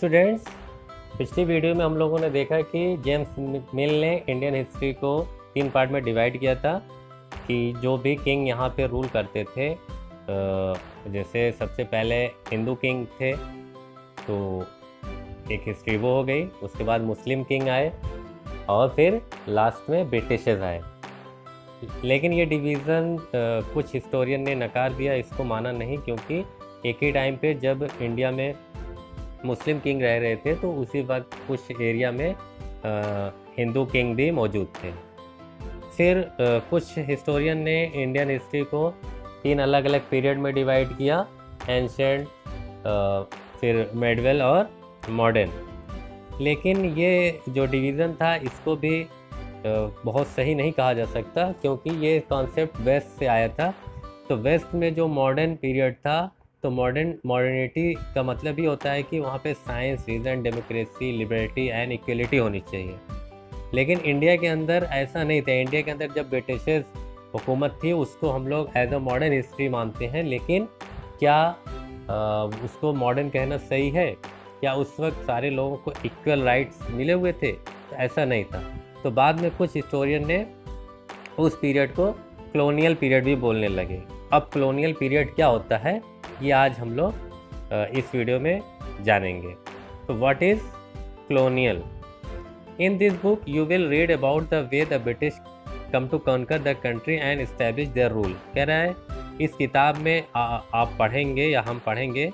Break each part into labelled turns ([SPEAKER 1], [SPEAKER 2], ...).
[SPEAKER 1] Students, पिछली video में हम लोगों ने देखा कि जेम्स मिल ने इंडियन हिस्ट्री को 3 पार्ट में डिवाइड किया था कि जो भी किंग यहाँ पे रूल करते थे, जैसे सबसे पहले हिंदू किंग थे तो एक हिस्ट्री वो हो गई, उसके बाद मुस्लिम किंग आए और फिर लास्ट में ब्रिटिशर्स आए। लेकिन ये डिवीज़न कुछ हिस्टोरियन ने नकार दिया, इसको माना नहीं, क्योंकि एक ही टाइम पे जब इंडिया में मुस्लिम किंग रह रहे थे तो उसी वक्त कुछ एरिया में हिंदू किंग भी मौजूद थे। फिर कुछ हिस्टोरियन ने इंडियन हिस्ट्री को 3 अलग अलग पीरियड में डिवाइड किया, एंशेंट, फिर मेडिवल और मॉडर्न। लेकिन ये जो डिवीज़न था इसको भी बहुत सही नहीं कहा जा सकता, क्योंकि ये कॉन्सेप्ट वेस्ट से आया था। तो वेस्ट में जो मॉडर्न पीरियड था, तो मॉडर्निटी का मतलब ही होता है कि वहाँ पे science, reason, democracy, liberty and equality होनी चाहिए। लेकिन इंडिया के अंदर ऐसा नहीं था। इंडिया के अंदर जब ब्रिटिशर्स हुकूमत थी उसको हम लोग एज अ मॉडर्न हिस्ट्री मानते हैं, लेकिन क्या उसको मॉडर्न कहना सही है? क्या उस वक्त सारे लोगों को इक्वल राइट्स मिले हुए थे? तो ऐसा नहीं था। तो बाद में कुछ हिस्टोरियन ने उस पीरियड को कॉलोनियल पीरियड भी बोलने लगे। अब कॉलोनियल पीरियड क्या होता है ये आज हम लोग इस वीडियो में जानेंगे। तो what is colonial? In this book you will read about the way the British come to conquer the country and establish their rule. कह रहा है इस किताब में आप पढ़ेंगे या हम पढ़ेंगे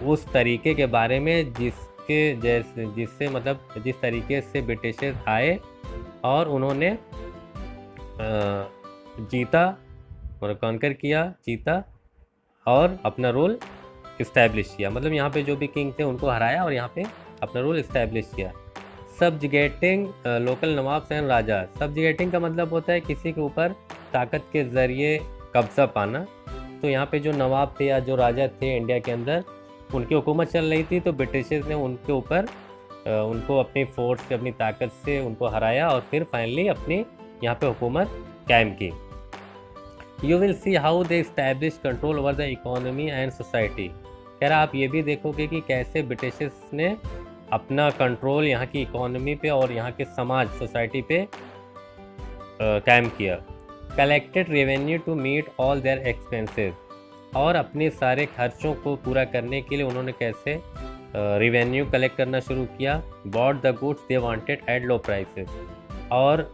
[SPEAKER 1] उस तरीके के बारे में जिससे मतलब जिस तरीके से ब्रिटिशर्स आए और उन्होंने जीता और कॉन्कर किया, जीता और अपना रूल इस्टेब्लिश किया। मतलब यहाँ पे जो भी किंग थे उनको हराया और यहाँ पे अपना रूल इस्टेब्लिश किया। सब्जुगेटिंग लोकल नवाब्स एंड राजा। सब्जुगेटिंग का मतलब होता है किसी के ऊपर ताकत के ज़रिए कब्जा पाना। तो यहाँ पे जो नवाब थे या जो राजा थे इंडिया के अंदर, उनकी हुकूमत चल रही थी, तो ब्रिटिशर्स ने उनके ऊपर उनको अपनी फोर्स से, अपनी ताकत से उनको हराया और फिर फाइनली अपनी यहाँ पे हुकूमत कायम की। You will see how they establish control over the economy and society. कह रहा आप ये भी देखोगे कि कैसे ब्रिटिशर्स ने अपना कंट्रोल यहाँ की इकोनॉमी पे और यहाँ के समाज, सोसाइटी पे कायम किया। Collected revenue to meet all their expenses. और अपने सारे खर्चों को पूरा करने के लिए उन्होंने कैसे रेवेन्यू कलेक्ट करना शुरू किया। Bought the goods they wanted at low prices. और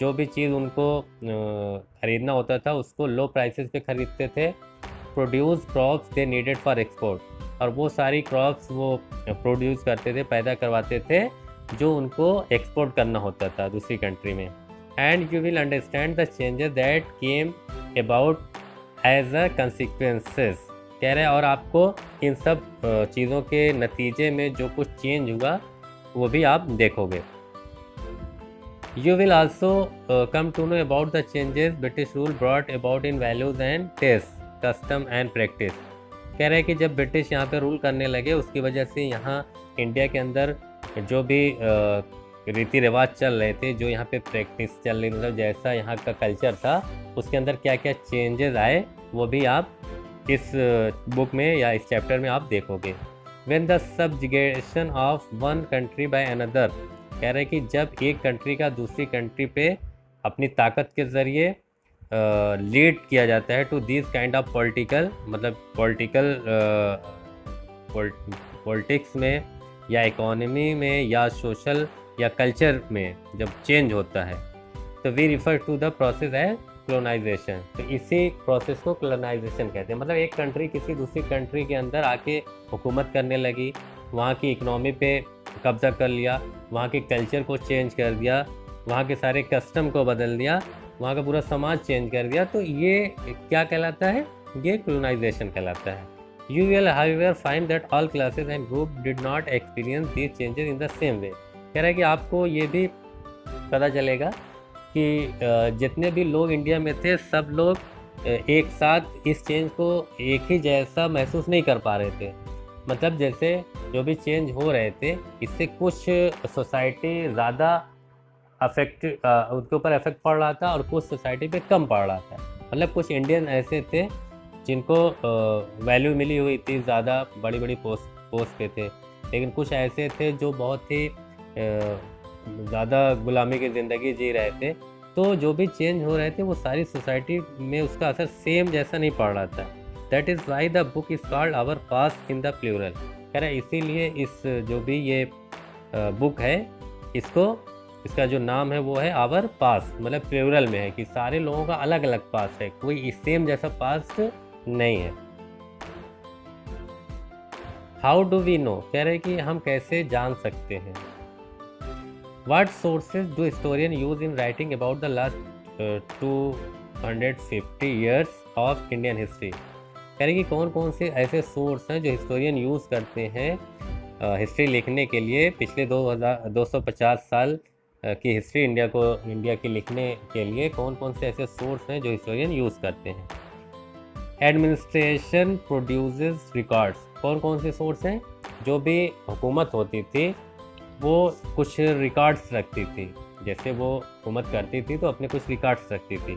[SPEAKER 1] जो भी चीज़ उनको ख़रीदना होता था उसको लो प्राइसेस पे ख़रीदते थे। Produce crops they needed for export. और वो सारी क्रॉप्स वो प्रोड्यूस करते थे, पैदा करवाते थे, जो उनको एक्सपोर्ट करना होता था दूसरी कंट्री में। And you will understand the changes that came about as a consequences. कह रहे हैं और आपको इन सब चीज़ों के नतीजे में जो कुछ चेंज हुआ वो भी आप देखोगे। You will also come to know about the changes British rule brought about in values and tastes, custom and practice। कह रहे हैं कि जब ब्रिटिश यहाँ पे रूल करने लगे उसकी वजह से यहाँ इंडिया के अंदर जो भी रीति रिवाज चल रहे थे, जो यहाँ पे प्रैक्टिस चल रही, मतलब जैसा यहाँ का कल्चर था, उसके अंदर क्या क्या चेंजेस आए वो भी आप इस बुक में या इस चैप्टर में आप देखोगे। When the subjugation of one country by another। कह रहे हैं कि जब एक कंट्री का दूसरी कंट्री पे अपनी ताकत के ज़रिए लीड किया जाता है to this kind of political, मतलब पॉलिटिक्स में या इकोनॉमी में या सोशल या कल्चर में जब चेंज होता है, तो we refer to the process as colonisation. तो इसी प्रोसेस को कॉलोनाइजेशन कहते हैं। मतलब एक कंट्री किसी दूसरी कंट्री के अंदर आके हुकूमत करने लगी, वहाँ की इकनॉमी पे कब्ज़ा कर लिया, वहाँ के कल्चर को चेंज कर दिया, वहाँ के सारे कस्टम को बदल दिया, वहाँ का पूरा समाज चेंज कर दिया, तो ये क्या कहलाता है? ये कॉलोनाइजेशन कहलाता है। You will however find that all classes and group did not experience these changes in the same way. कह रहा है कि आपको ये भी पता चलेगा कि जितने भी लोग इंडिया में थे सब लोग एक साथ इस चेंज को एक ही जैसा महसूस नहीं कर पा रहे थे। मतलब जैसे जो भी चेंज हो रहे थे इससे कुछ सोसाइटी ज़्यादा उनके ऊपर इफेक्ट पड़ रहा था और कुछ सोसाइटी पे कम पड़ रहा था। मतलब कुछ इंडियन ऐसे थे जिनको वैल्यू मिली हुई थी, ज़्यादा बड़ी बड़ी पोस्ट पे थे, लेकिन कुछ ऐसे थे जो बहुत ही ज़्यादा गुलामी की ज़िंदगी जी रहे थे। तो जो भी चेंज हो रहे थे वो सारी सोसाइटी में उसका असर सेम जैसा नहीं पड़ रहा था। That is why the book is called our past in the plural. कह रहा है इसीलिए इस जो भी ये बुक है इसका जो नाम है वो है आवर पास्ट, मतलब प्लूरल में है कि सारे लोगों का अलग अलग पास्ट है, कोई सेम जैसा पास्ट नहीं है। हाउ डू वी नो, कह रहे कि हम कैसे जान सकते हैं। What sources do historian use in writing about the last 250 years of Indian history? कह रहे कि कौन कौन से ऐसे सोर्स हैं जो हिस्टोरियन यूज़ करते हैं हिस्ट्री लिखने के लिए, पिछले 250 साल की हिस्ट्री इंडिया की लिखने के लिए कौन कौन से ऐसे सोर्स हैं जो हिस्टोरियन यूज़ करते हैं। एडमिनिस्ट्रेशन प्रोड्यूसेस रिकॉर्ड्स, कौन कौन से सोर्स हैं, जो भी हुकूमत होती थी वो कुछ रिकॉर्ड्स रखती थी, जैसे वो हुकूमत करती थी तो अपने कुछ रिकॉर्ड्स रखती थी,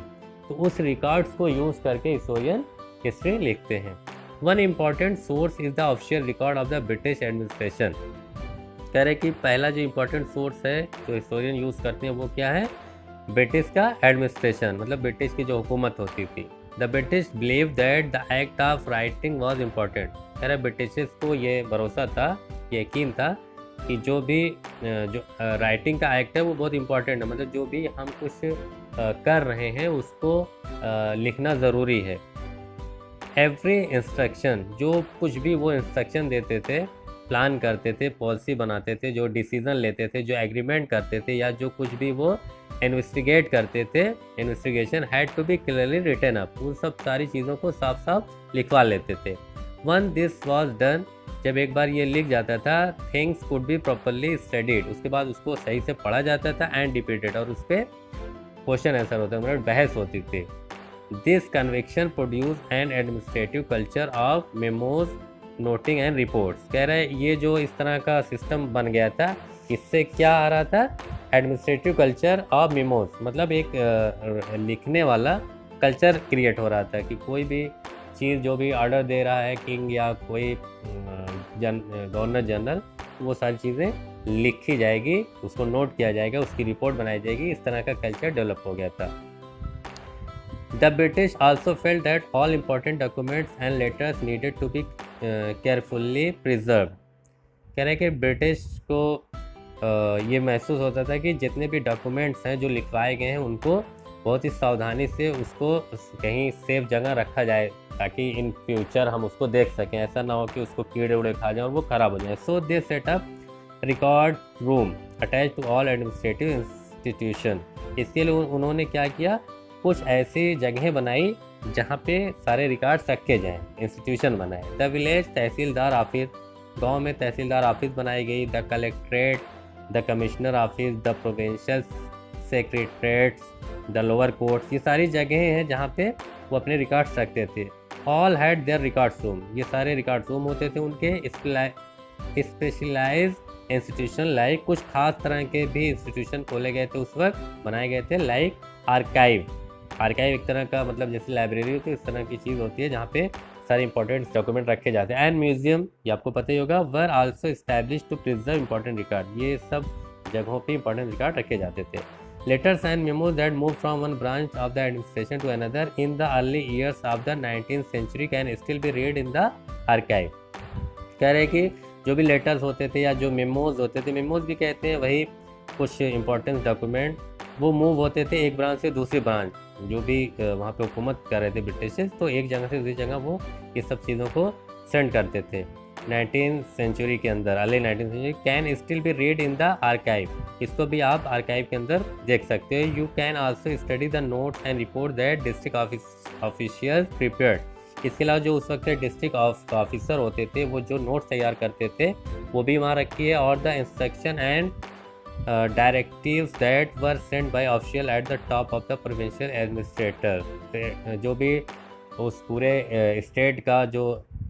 [SPEAKER 1] तो उस रिकॉर्ड्स को यूज़ करके हिस्टोरियन हिस्ट्री लिखते हैं। One important source is the official record of the British administration. कह रहे कि पहला जो इम्पोर्टेंट सोर्स है जो हिस्टोरियन यूज़ करते हैं वो क्या है, ब्रिटिश का एडमिनिस्ट्रेशन, मतलब ब्रिटिश की जो हुकूमत होती थी। The British believe that the act of writing was important. कह रहे ब्रिटिश को ये भरोसा था, यकीन था कि जो भी जो राइटिंग का एक्ट है वो बहुत इम्पॉर्टेंट है, मतलब जो भी हम कुछ कर रहे हैं उसको लिखना ज़रूरी है। एवरी इंस्ट्रक्शन, जो कुछ भी वो इंस्ट्रक्शन देते थे, प्लान करते थे, पॉलिसी बनाते थे, जो डिसीज़न लेते थे, जो एग्रीमेंट करते थे, या जो कुछ भी वो इन्वेस्टिगेट करते थे, investigation had to be clearly written up, उन सब सारी चीज़ों को साफ साफ लिखवा लेते थे। वन दिस वॉज डन, जब एक बार ये लिख जाता था, things could be properly studied, उसके बाद उसको सही से पढ़ा जाता था, एंड डिबेटेड, और उस पर क्वेश्चन आंसर होता, मतलब बहस होती थी। This conviction produce an administrative culture of memos, noting and reports. कह रहे हैं ये जो इस तरह का सिस्टम बन गया था, इससे क्या आ रहा था, एडमिनिस्ट्रेटिव कल्चर ऑफ मेमोज, मतलब एक लिखने वाला कल्चर क्रिएट हो रहा था कि कोई भी चीज़ जो भी ऑर्डर दे रहा है किंग या कोई गवर्नर जनरल, वो सारी चीज़ें लिखी जाएगी, उसको नोट किया जाएगा, उसकी रिपोर्ट बनाई जाएगी, इस तरह का कल्चर डेवलप हो गया था। The British also felt that all important documents and letters needed to be carefully preserve. कह रहे हैं कि ब्रिटिश को ये महसूस होता था कि जितने भी डॉक्यूमेंट्स हैं जो लिखवाए गए हैं उनको बहुत ही सावधानी से उसको कहीं सेफ जगह रखा जाए, ताकि इन फ्यूचर हम उसको देख सकें, ऐसा ना हो कि उसको कीड़े उड़े खा जाए और वो ख़राब हो जाए। So they set up record room attach to all administrative institution. इसके लिए उन्होंने क्या किया, कुछ ऐसी जगहें बनाई जहाँ पे सारे रिकॉर्ड्स रखे जाएँ, इंस्टीट्यूशन बनाए। द विलेज तहसीलदार ऑफिस, गांव में तहसीलदार ऑफिस बनाई गई। The collectorate, the commissioner office, the provincial secretariats, the lower courts, ये सारी जगहें हैं जहाँ पे वो अपने रिकॉर्ड्स रखते थे। All had there records room, ये सारे रिकॉर्ड्स रूम होते थे उनके। स्पेशलाइज इंस्टीट्यूशन, लाइक कुछ खास तरह के भी इंस्टीट्यूशन खोले गए थे उस वक्त, बनाए गए थे, लाइक आर्काइव। आर्काइव एक तरह का मतलब जैसे लाइब्रेरी होती है, इस तरह की चीज़ होती है जहाँ पे सारे इंपॉर्टेंट डॉक्यूमेंट रखे जाते हैं। एंड म्यूजियम, ये आपको पता ही होगा, were also establish to preserve important record, ये सब जगहों पे इंपॉर्टेंट रिकॉर्ड रखे जाते थे। Letters and memos that move from one branch of the administration to another in the early years of the 19th century can still be read in the archive. कह रहे कि जो भी लेटर्स होते थे या जो मेमोज होते थे, मेमोज भी कहते हैं वही कुछ इंपॉर्टेंट डॉक्यूमेंट, वो मूव होते थे एक ब्रांच से दूसरी ब्रांच, जो भी वहाँ पे हुकूमत कर रहे थे ब्रिटिश, तो एक जगह से दूसरी जगह वो ये सब चीज़ों को सेंड करते थे। 19th century के अंदर, early 19th century, can still be read in the archive, इसको भी आप आर्काइव के अंदर देख सकते हो। You can also study the notes and report that district officials prepared. इसके अलावा जो उस वक्त के डिस्ट्रिक्ट ऑफिसर होते थे, वो जो नोट्स तैयार करते थे वो भी वहाँ रखी है। और the instruction and directives that were sent by official at the top of the provincial administrator, जो भी उस पूरे स्टेट का जो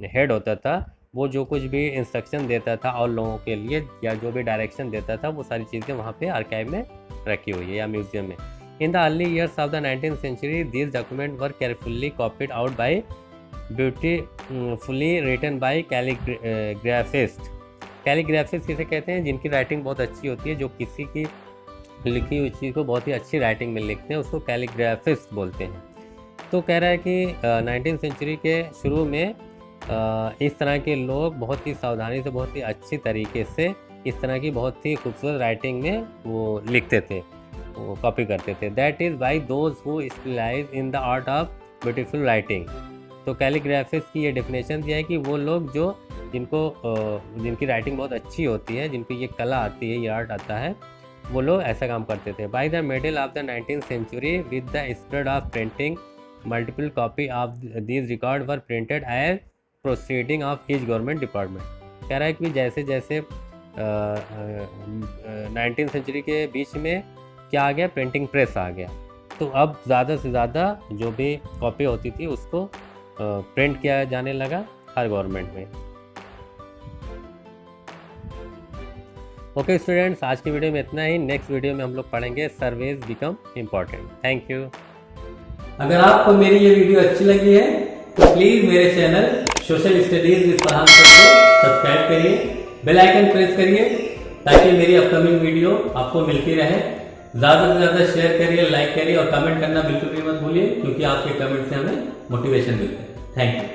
[SPEAKER 1] हेड होता था, वो जो कुछ भी इंस्ट्रक्शन देता था और लोगों के लिए या जो भी डायरेक्शन देता था, वो सारी चीज़ें वहाँ पे आर्काइव में रखी हुई है या म्यूजियम में। In the early years of the 19th century these document were carefully copied out by beautifully written by calligraphist. Calligraphist किसे कहते हैं? जिनकी राइटिंग बहुत अच्छी होती है, जो किसी की लिखी हुई चीज़ को बहुत ही अच्छी राइटिंग में लिखते हैं, उसको कैलीग्राफिस्ट बोलते हैं। तो कह रहा है कि 19वीं सेंचुरी के शुरू में इस तरह के लोग बहुत ही सावधानी से, बहुत ही अच्छी तरीके से इस तरह की बहुत ही खूबसूरत राइटिंग में वो लिखते थे, वो कॉपी करते थे। That is by those who specialise in the art of beautiful writing. तो कैलीग्राफिस्ट की ये डेफिनेशन दिया है कि वो लोग जो जिनकी राइटिंग बहुत अच्छी होती है, जिनको ये कला आती है, ये आर्ट आता है, वो लोग ऐसा काम करते थे। By the middle of the 19th century with the spread of printing, multiple copy of these record were printed as proceeding of each government department. कह रहा है कि जैसे जैसे 19th सेंचुरी के बीच में क्या आ गया, प्रिंटिंग प्रेस आ गया, तो अब ज़्यादा से ज़्यादा जो भी कॉपी होती थी उसको प्रिंट किया जाने लगा हर गवर्नमेंट में। ओके स्टूडेंट्स, आज की वीडियो में इतना ही। नेक्स्ट वीडियो में हम लोग पढ़ेंगे surveys become important. Thank you.
[SPEAKER 2] अगर आपको मेरी ये वीडियो अच्छी लगी है तो प्लीज मेरे channel social studies with Farhan sir को सब्सक्राइब करिए, बेल आइकन प्रेस करिए ताकि मेरी अपकमिंग वीडियो आपको मिलती रहे। ज़्यादा से ज़्यादा शेयर करिए, लाइक करिए और कमेंट करना बिल्कुल भी मत भूलिए, क्योंकि आपके कमेंट से हमें मोटिवेशन मिलता है। Thank you.